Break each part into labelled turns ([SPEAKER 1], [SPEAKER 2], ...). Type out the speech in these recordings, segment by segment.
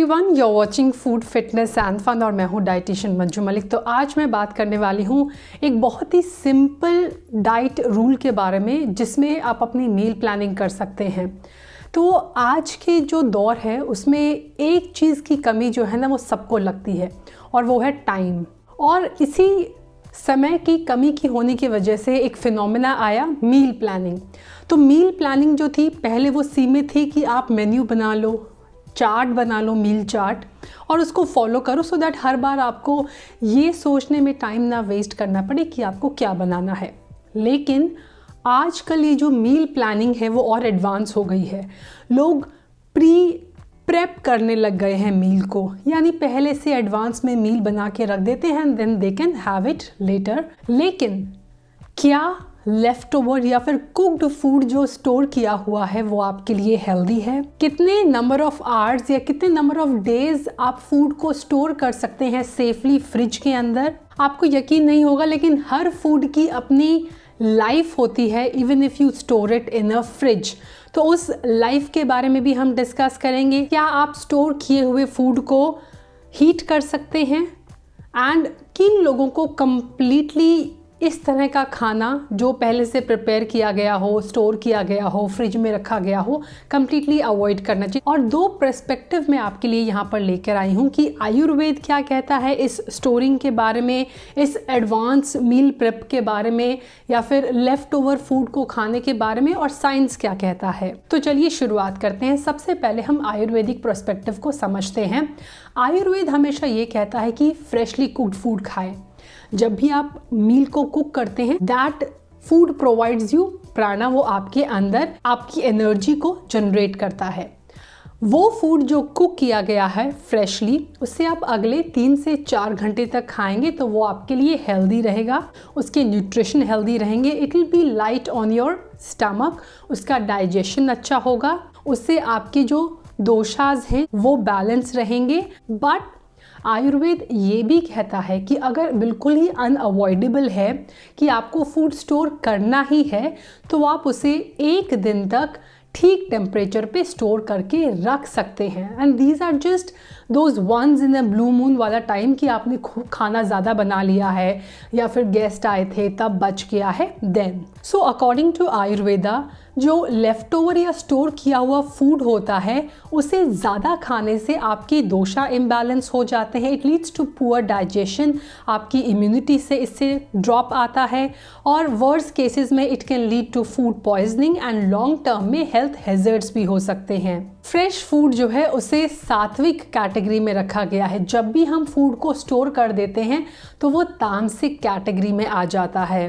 [SPEAKER 1] Everyone, you're watching food fitness and fun और मैं हूँ डाइटिशियन मंजू मलिक। तो आज मैं बात करने वाली हूँ एक बहुत ही सिंपल डाइट रूल के बारे में जिसमें आप अपनी मील प्लानिंग कर सकते हैं। तो आज के जो दौर है उसमें एक चीज़ की कमी जो है ना वो सबको लगती है और वो है टाइम। और इसी समय की कमी की होने की वजह से एक फिनोमेना आया मील प्लानिंग। तो मील प्लानिंग जो थी पहले वो सीमित थी कि आप मेन्यू बना लो, चार्ट बना लो, मील चार्ट, और उसको फॉलो करो सो दैट हर बार आपको ये सोचने में टाइम ना वेस्ट करना पड़े कि आपको क्या बनाना है। लेकिन आजकल ये जो मील प्लानिंग है वो और एडवांस हो गई है। लोग प्रेप करने लग गए हैं मील को, यानी पहले से एडवांस में मील बना के रख देते हैं and then they can have it later. लेकिन क्या लेफ्ट ओवर या फिर कुक्ड फूड जो स्टोर किया हुआ है वो आपके लिए हेल्दी है? कितने नंबर ऑफ आवर्स या कितने नंबर ऑफ डेज आप फूड को स्टोर कर सकते हैं सेफली फ्रिज के अंदर? आपको यकीन नहीं होगा लेकिन हर फूड की अपनी लाइफ होती है, even if you store it in a fridge. तो उस लाइफ के बारे में भी हम डिस्कस करेंगे। क्या आप स्टोर किए हुए फूड को हीट कर सकते हैं एंड किन लोगों को कंप्लीटली इस तरह का खाना जो पहले से प्रिपेयर किया गया हो, स्टोर किया गया हो, फ्रिज में रखा गया हो, कंप्लीटली अवॉइड करना चाहिए। और दो पर्सपेक्टिव मैं आपके लिए यहाँ पर लेकर आई हूँ कि आयुर्वेद क्या कहता है इस स्टोरिंग के बारे में, इस एडवांस मील प्रेप के बारे में, या फिर लेफ्ट ओवर फूड को खाने के बारे में, और साइंस क्या कहता है। तो चलिए शुरुआत करते हैं। सबसे पहले हम आयुर्वेदिक पर्सपेक्टिव को समझते हैं। आयुर्वेद हमेशा ये कहता है कि फ्रेशली कुक्ड फूड खाएं। जब भी आप मील को कुक करते हैं, दैट फूड प्रोवाइड्स यू प्राणा, वो आपके अंदर आपकी एनर्जी को जनरेट करता है। वो फूड जो कुक किया गया है फ्रेशली, उससे आप अगले 3 से 4 घंटे तक खाएंगे तो वो आपके लिए हेल्दी रहेगा, उसके न्यूट्रिशन हेल्दी रहेंगे, it will be light on your stomach, उसका डाइजेशन अच्छा होगा, उससे आपकी जो दोषाज हैं वो बैलेंस रहेंगे। बट आयुर्वेद ये भी कहता है कि अगर बिल्कुल ही अनअवॉइडेबल है कि आपको फूड स्टोर करना ही है तो आप उसे 1 दिन तक ठीक टेम्परेचर पे स्टोर करके रख सकते हैं। And these are just those once in a blue moon वाला टाइम कि आपने खाना ज़्यादा बना लिया है या फिर गेस्ट आए थे तब बच गया है then. So according to Ayurveda जो लेफ्ट ओवर या स्टोर किया हुआ फूड होता है उसे ज़्यादा खाने से आपकी दोषा इम्बैलेंस हो जाते हैं। It leads to poor digestion, आपकी इम्यूनिटी से इससे ड्रॉप आता है और वर्स्ट केसेस में it can lead to food poisoning and long term में हेल्थ हैजर्ड्स भी हो सकते हैं। फ्रेश फूड जो है उसे सात्विक कैटेगरी में रखा गया है। जब भी हम फूड को स्टोर कर देते हैं तो वो तामसिक कैटेगरी में आ जाता है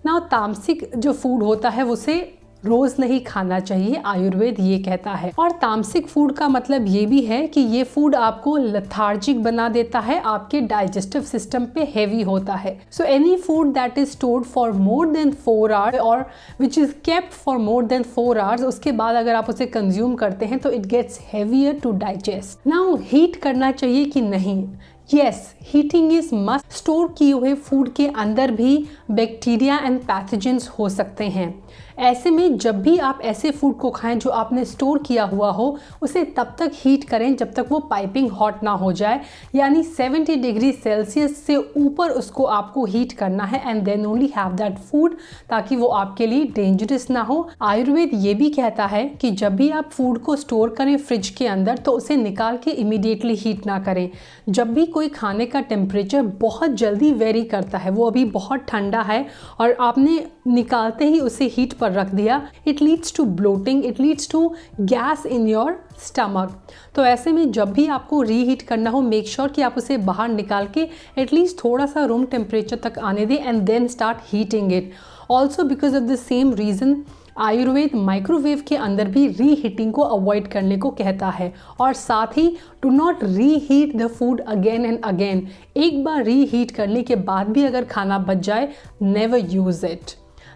[SPEAKER 1] ना। तामसिक जो फूड होता है उसे रोज़ नहीं खाना चाहिए, आयुर्वेद ये कहता है। और तामसिक फूड का मतलब ये भी है कि ये फूड आपको लेथार्जिक बना देता है, आपके डाइजेस्टिव सिस्टम पे हेवी होता है। So any food that is stored for more than 4 hours और which is kept for more than 4 hours, उसके बाद अगर आप उसे कंज्यूम करते हैं तो it gets heavier to digest. Now heat करना चाहिए कि नहीं? Yes, heating is must. Store किए हुए फूड के अंदर भी बैक्टीरिया एंड पैथोजेंस हो सकते हैं। ऐसे में जब भी आप ऐसे फूड को खाएं जो आपने स्टोर किया हुआ हो उसे तब तक हीट करें जब तक वो पाइपिंग हॉट ना हो जाए, यानी 70 डिग्री सेल्सियस से ऊपर उसको आपको हीट करना है and then only have that food, ताकि वो आपके लिए डेंजरस ना हो। आयुर्वेद ये भी कहता है कि जब भी आप फूड को स्टोर करें फ्रिज के अंदर तो उसे निकाल के इमीडिएटली हीट ना करें। जब भी कोई खाने का टेम्परेचर बहुत जल्दी वेरी करता है, वो अभी बहुत ठंडा है और आपने निकालते ही उसे हीट पर रख दिया, it leads to bloating, it leads to gas in your stomach. तो ऐसे में जब भी आपको रीहीट करना हो मेक श्योर कि आप उसे बाहर निकाल के एटलीस्ट थोड़ा सा रूम टेम्परेचर तक आने दें and then start heating it. Also because of the same reason Ayurveda microwave के अंदर भी रीहीटिंग को अवॉइड करने को कहता है और साथ ही do not reheat the food again and again. एक बार रीहीट करने के बाद भी अगर खाना बच जाए, नेवर यूज़ इट।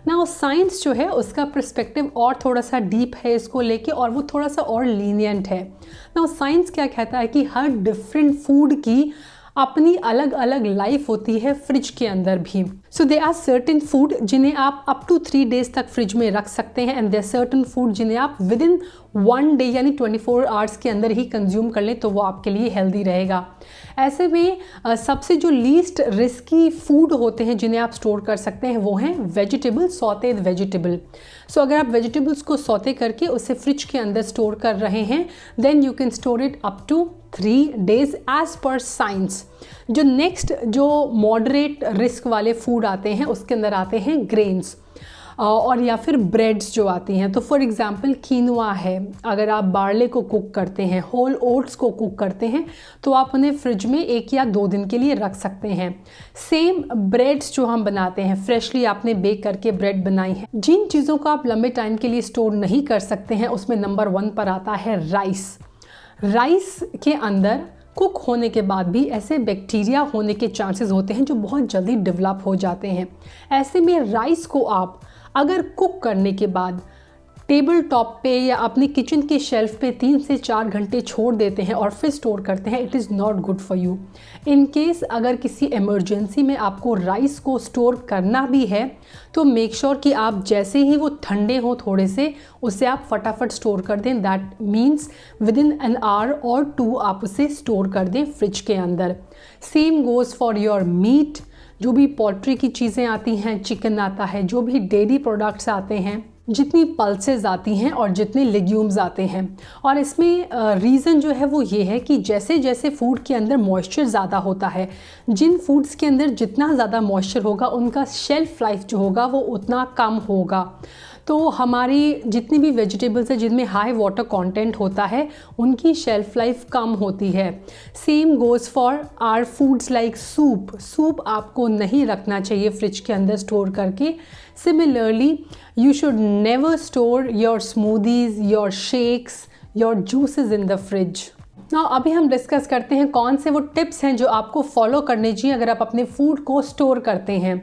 [SPEAKER 1] ना साइंस जो है उसका पर्सपेक्टिव और थोड़ा सा डीप है इसको लेके और वो थोड़ा सा और लीनियंट है। ना साइंस क्या कहता है कि हर डिफरेंट फूड की अपनी अलग अलग लाइफ होती है फ्रिज के अंदर भी। So they are certain food जिन्हें आप अप टू 3 डेज तक फ्रिज में रख सकते हैं, and they are certain food जिन्हें आप विद इन 1 डे यानी 24 आवर्स के अंदर ही कंज्यूम कर लें तो वो आपके लिए हेल्दी रहेगा। ऐसे में सबसे जो लीस्ट रिस्की फूड होते हैं जिन्हें आप स्टोर कर सकते हैं वो हैं वेजिटेबल, सॉटेड वेजिटेबल। सो अगर आप वेजिटेबल्स को सॉटे करके उसे फ्रिज के अंदर स्टोर कर रहे हैं then you can store it up to 3 days as per science. जो नेक्स्ट जो मॉडरेट रिस्क वाले फूड आते हैं उसके अंदर आते हैं ग्रेन्स और या फिर ब्रेड्स जो आती हैं। तो फॉर एग्जांपल कीनोआ है, अगर आप बार्ले को कुक करते हैं, होल ओट्स को कुक करते हैं तो आप उन्हें फ्रिज में 1 या 2 दिन के लिए रख सकते हैं। सेम ब्रेड्स जो हम बनाते हैं, फ्रेशली आपने बेक करके ब्रेड बनाई है, जिन चीज़ों को आप लंबे टाइम के लिए स्टोर नहीं कर सकते हैं उसमें नंबर 1 पर आता है राइस। राइस के अंदर कुक होने के बाद भी ऐसे बैक्टीरिया होने के चांसेस होते हैं जो बहुत जल्दी डेवलप हो जाते हैं। ऐसे में राइस को आप अगर कुक करने के बाद टेबल टॉप पे या अपने किचन के शेल्फ पे 3 से 4 घंटे छोड़ देते हैं और फिर स्टोर करते हैं, it is not good for you. In case अगर किसी इमरजेंसी में आपको राइस को स्टोर करना भी है तो मेक श्योर कि आप जैसे ही वो ठंडे हों थोड़े से उसे आप फटाफट स्टोर कर दें। That means with in an hour और 2 आप उसे स्टोर कर दें फ्रिज के अंदर। Same goes for your meat, जो भी पोल्ट्री की चीज़ें आती हैं, चिकन आता है, जो भी डेयरी प्रोडक्ट्स आते हैं, जितनी पल्सेस आती हैं और जितने लेग्यूम्स आते हैं। और इसमें रीज़न जो है वो ये है कि जैसे जैसे फूड के अंदर मॉइस्चर ज़्यादा होता है, जिन फूड्स के अंदर जितना ज़्यादा मॉइस्चर होगा उनका शेल्फ लाइफ जो होगा वो उतना कम होगा। तो हमारी जितनी भी वेजिटेबल्स हैं जिनमें हाई वाटर कंटेंट होता है उनकी शेल्फ लाइफ कम होती है। Same goes for our foods like soup आपको नहीं रखना चाहिए फ्रिज के अंदर स्टोर करके। Similarly you should never store your smoothies, your shakes, your juices in the fridge. Now अभी हम डिस्कस करते हैं कौन से वो टिप्स हैं जो आपको फॉलो करने चाहिए अगर आप अपने फूड को स्टोर करते हैं।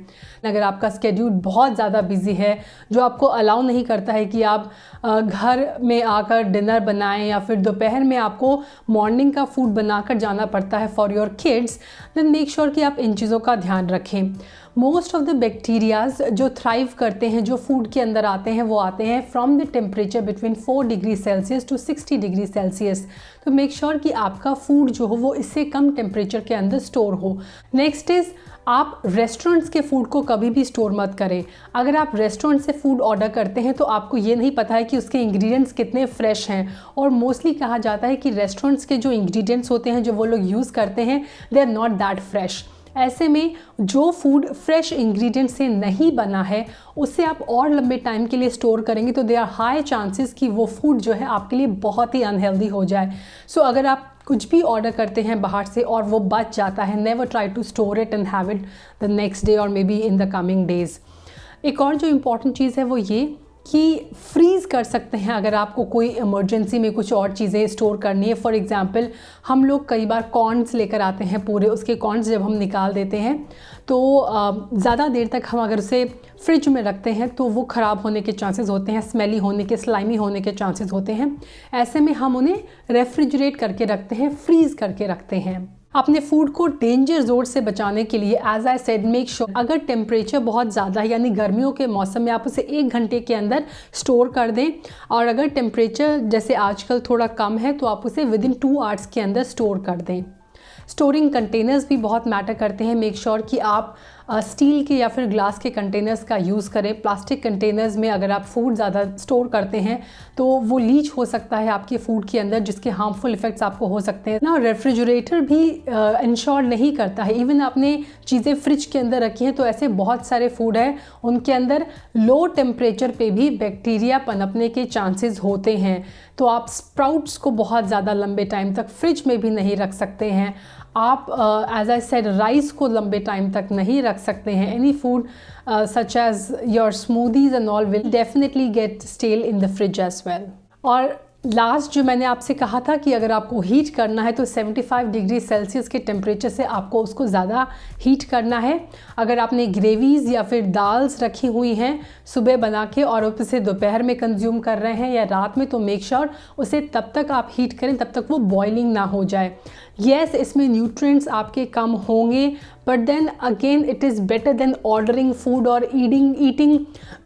[SPEAKER 1] अगर आपका स्केड्यूल बहुत ज़्यादा बिजी है जो आपको अलाउ नहीं करता है कि आप घर में आकर डिनर बनाएं या फिर दोपहर में आपको मॉर्निंग का फूड बनाकर जाना पड़ता है for your kids, then make sure कि आप इन चीज़ों का ध्यान रखें। मोस्ट ऑफ द बैक्टीरियाज जो थ्राइव करते हैं, जो फूड के अंदर आते हैं, वो आते हैं from the temperature between 4 degree Celsius to 60 degree Celsius. तो मेक श्योर कि आपका फूड जो हो वो इससे कम टेम्परेचर के अंदर स्टोर हो। नेक्स्ट इज़ आप रेस्टोरेंट्स के फूड को कभी भी स्टोर मत करें। अगर आप रेस्टोरेंट से फूड ऑर्डर करते हैं तो आपको ये नहीं पता है कि उसके इंग्रेडिएंट्स कितने फ्रेश हैं, और मोस्टली कहा जाता है कि रेस्टोरेंट्स के जो इंग्रेडिएंट्स होते हैं जो वो लोग यूज़ करते हैं they are not that fresh. ऐसे में जो फूड फ्रेश इंग्रेडिएंट से नहीं बना है उसे आप और लंबे टाइम के लिए स्टोर करेंगे तो देयर आर हाई चांसेस कि वो फूड जो है आपके लिए बहुत ही अनहेल्दी हो जाए। सो अगर आप कुछ भी ऑर्डर करते हैं बाहर से और वो बच जाता है, never try to store it and have it the next day और maybe in the coming days. एक और जो इम्पॉर्टेंट चीज़ है वो ये कि फ्रीज़ कर सकते हैं अगर आपको कोई इमरजेंसी में कुछ और चीज़ें स्टोर करनी है। फॉर एग्ज़ाम्पल हम लोग कई बार कॉर्न्स लेकर आते हैं पूरे, उसके कॉर्न्स जब हम निकाल देते हैं तो ज़्यादा देर तक हम अगर उसे फ्रिज में रखते हैं तो वो ख़राब होने के चांसेस होते हैं, स्मेली होने के, स्लाइमी होने के चांसेस होते हैं। ऐसे में हम उन्हें रेफ्रिजरेट करके रखते हैं, फ्रीज़ करके रखते हैं। अपने फूड को डेंजर जोन से बचाने के लिए as I said make sure अगर टेम्परेचर बहुत ज़्यादा है यानी गर्मियों के मौसम में आप उसे 1 घंटे के अंदर स्टोर कर दें, और अगर टेम्परेचर जैसे आजकल थोड़ा कम है तो आप उसे विद इन 2 आवर्स के अंदर स्टोर कर दें। स्टोरिंग कंटेनर्स भी बहुत मैटर करते हैं। मेक श्योर कि आप स्टील के या फिर ग्लास के कंटेनर्स का यूज़ करें। प्लास्टिक कंटेनर्स में अगर आप फूड ज़्यादा स्टोर करते हैं तो वो लीच हो सकता है आपके फूड के अंदर, जिसके हार्मफुल इफ़ेक्ट्स आपको हो सकते हैं ना। रेफ्रिजरेटर भी इंश्योर नहीं करता है। इवन आपने चीज़ें फ्रिज के अंदर रखी हैं तो ऐसे बहुत सारे फूड हैं उनके अंदर लो टेम्परेचर पे भी बैक्टीरिया पनपने के चांसेस होते हैं। तो आप स्प्राउट्स को बहुत ज़्यादा लंबे टाइम तक फ्रिज में भी नहीं रख सकते हैं। आप एज आई सेड राइस को लंबे टाइम तक नहीं रख सकते हैं। Any food such as your smoothies and all will definitely get stale in the fridge as well. और लास्ट जो मैंने आपसे कहा था कि अगर आपको हीट करना है तो 75 डिग्री सेल्सियस के टेम्परेचर से आपको उसको ज़्यादा हीट करना है। अगर आपने ग्रेवीज़ या फिर दाल्स रखी हुई हैं सुबह बना के और उसे दोपहर में कंज्यूम कर रहे हैं या रात में, तो मेक श्योर उसे तब तक आप हीट करें तब तक वो बॉइलिंग ना हो जाए। येस, इसमें न्यूट्रिएंट्स आपके कम होंगे, but then again it is better than ordering food और eating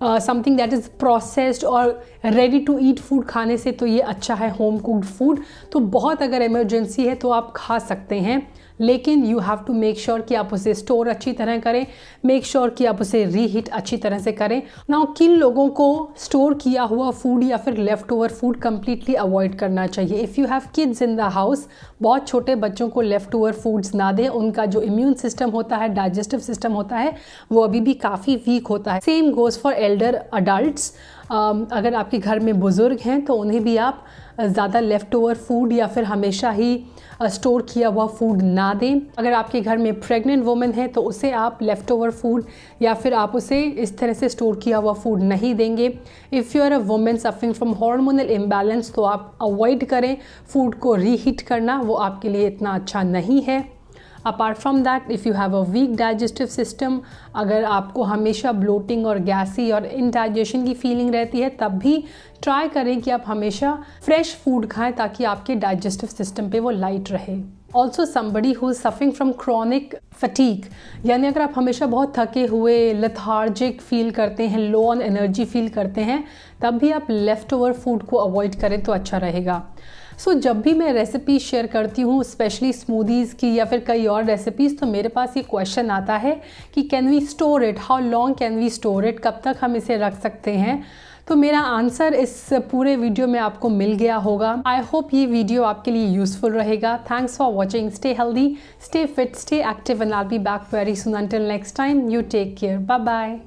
[SPEAKER 1] something that is processed और रेडी टू ईट फूड खाने से तो ये अच्छा है होम कुक्ड फूड। तो बहुत अगर इमरजेंसी है तो आप खा सकते हैं, लेकिन you have to make sure कि आप उसे स्टोर अच्छी तरह करें, मेक श्योर कि आप उसे रीहीट अच्छी तरह से करें। नाउ किन लोगों को स्टोर किया हुआ फूड या फिर left over food completely avoid करना चाहिए? If you have kids in the house, बहुत छोटे बच्चों को लेफ्ट ओवर फूड्स ना दें। उनका जो इम्यून सिस्टम होता है, डाइजेस्टिव सिस्टम होता है, वो अभी भी काफ़ी वीक होता है। Same goes for Elder adults. अगर आपके घर में बुज़ुर्ग हैं तो उन्हें भी आप ज़्यादा लेफ़्ट ओवर फूड या फिर हमेशा ही स्टोर किया हुआ फूड ना दें। अगर आपके घर में प्रेग्नेंट वुमेन है तो उसे आप लेफ़्ट ओवर फूड या फिर आप उसे इस तरह से स्टोर किया हुआ फूड नहीं देंगे। If you are a women suffering from hormonal imbalance तो आप अवॉइड करें फूड को रीहीट करना, वो आपके लिए इतना अच्छा नहीं है। Apart from that, if you have a weak digestive system, अगर आपको हमेशा ब्लोटिंग और गैसी और इनडाइजेशन की फीलिंग रहती है, तब भी ट्राई करें कि आप हमेशा फ्रेश फूड खाएं ताकि आपके डाइजेस्टिव सिस्टम पे वो लाइट रहे। Also somebody who is suffering from chronic fatigue, यानी अगर आप हमेशा बहुत थके हुए लेथार्जिक फील करते हैं, लो ऑन एनर्जी फील करते हैं, तब भी आप लेफ़्ट ओवर फूड को अवॉइड करें तो अच्छा रहेगा। सो जब भी मैं रेसिपी शेयर करती हूँ, स्पेशली स्मूदीज़ की या फिर कई और रेसिपीज़, तो मेरे पास ये क्वेश्चन आता है कि can we store it, how long can we store it, कब तक हम इसे रख सकते हैं। तो मेरा आंसर इस पूरे वीडियो में आपको मिल गया होगा। आई होप ये वीडियो आपके लिए यूजफुल रहेगा। Thanks for watching. Stay healthy, stay fit, stay active, and I will be back very soon. Until next time, you take care. Bye bye.